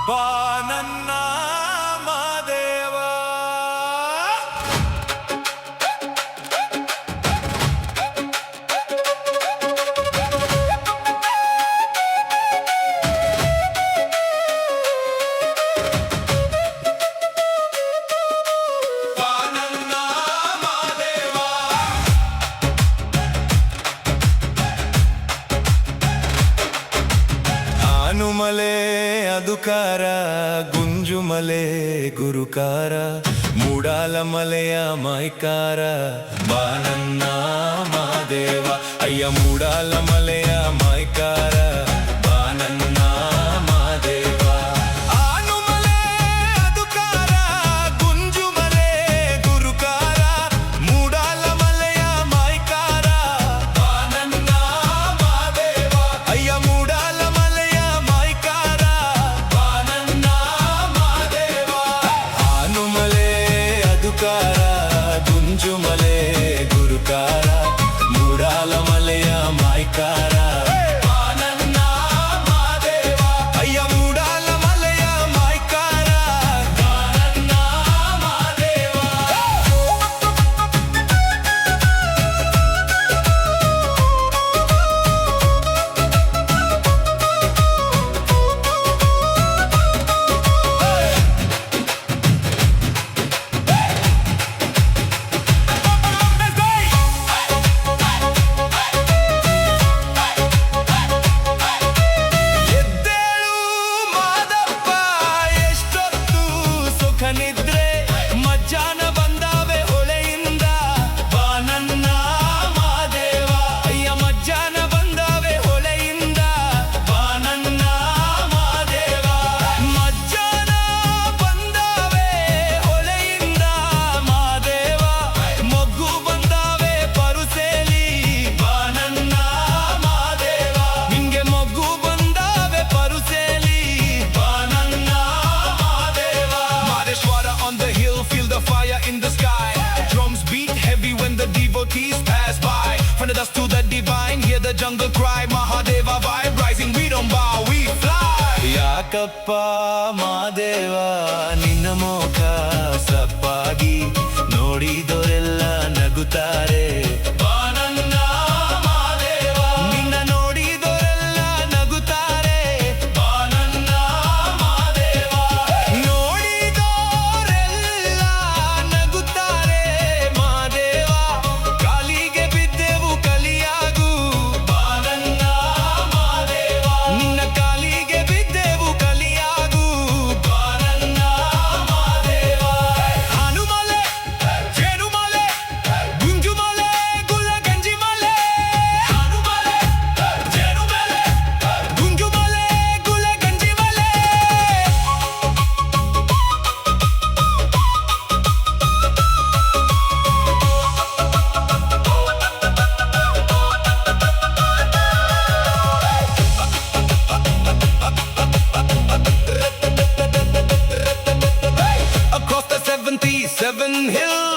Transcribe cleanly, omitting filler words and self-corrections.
ಬಾನನ್ನ ಮಾದೇವ ಬಾನನ್ನ ಮಾದೇವ ಆನುಮಲೆ ಅದುಕಾರ ಗುಂಜುಮಲೆ ಗುರುಕಾರ ಮೂಡಾಲ ಮಲೆಯ ಮೈಕಾರ ಬಾನನ್ನ ಮಾದೇವ ಅಯ್ಯ ಮೂಡಾಲ ಮಲೆಯ ಮೈಕಾರ ಬಾನನ್ನ ಮಾದೇವ ಆನುಮಲೆ ಅದುಕಾರ ಗುಂಜುಮಲೆ ಗುರುಕಾರ ಮೂಡಾಲ ಮಲೆಯ ಮೈಕಾರ ಬಾನನ್ನ ಮಾದೇವ ಅಯ್ಯ ಮೂಡಾಲ ಮಲೆಯ ಮೈಕಾರ ಬಾನನ್ನ ಮಾದೇವ ಆನುಮಲೆ ಅದುಕಾರ ಗುಂಜುಮಲೆ ಗುರುಕಾರ ಮೂಡಾಲ ಮಲೆಯ ಮೈಕಾರ ಬಾನನ್ನ ಮಾದೇವ ಅಯ್ಯ ಮೂಡಾಲ ಮಲೆಯ ಮೈಕಾರ ಬಾನನ್ನ ಮಾದೇವ ಎದ್ದೇಳು ಮಾದಪ್ಪ ಎಷ್ಟೊತ್ತು ಸುಖ ನಿದ್ರೆ ಮಜ್ಜಾನ ಬಂದಾವೆ ಹೊಳೆಯಿಂದ ಬಾನನ್ನ ಮಾದೇವ ಅಯ್ಯ ಮಜ್ಜಾನ ಬಂದಾವೆ ಹೊಳೆಯಿಂದ ಬಾನನ್ನ ಮಾದೇವ ಮಜ್ಜಾನ ಬಂದಾವೆ ಹೊಳೆಯಿಂದ ಮಾದೇವ ಮೊಗ್ಗು ಬಂದಾವೆ ಪರುಸೇಲಿ ಬಾನನ್ನ ಮಾದೇವ ನಿಂಗೆ ಮೊಗ್ಗು ಬಂದಾವೆ ಪರುಸೇಲಿ ಬಾನನ್ನ Madeva Madeshwara on the hill feel the fire in the sky drums beat heavy when the devotees pass by from the dust to the divine hear the jungle cry Mahadeva vibe rising we don't bow we fly ಯಾಕಪ್ಪ ಮಾದೇವ ನಿನ್ನ ಮೋಕ ಸಪ್ಪಾಗಿ ನೋಡಿದೋರೆಲ್ಲ ನಗುತ್ತಾರೆ ಬಾನನ್ನ ಮಾದೇವ ನಿನ್ನ ನೋಡಿದೋರೆಲ್ಲ ನಗುತ್ತಾರೆ ಬಾನನ್ನ ಮಾದೇವ ನೋಡಿದೋರೆಲ್ಲ ನಗುತ್ತಾರೆ ಮಾದೇವ ಕಾಲಿಗೆ ಬಿದ್ದೆವು ಕಲಿಯಾಗು ಬಾನನ್ನ ಮಾದೇವ ನಿನ್ನ ಕಾಲಿಗೆ ಬಿದ್ದೆವು ಕಲಿಯಾಗು ಬಾನನ್ನ Madeva ಹನುಮಲೆ ಜೇನುಮಲೆ ಗುಂಜುಮಲೆ ಗುಲಗಂಜಿಮಲೆ ಹನುಮಲೆ ಜೇನುಮಲೆ ಗುಂಜುಮಲೆ ಗುಲಗಂಜಿಮಲೆ Across the 77 hills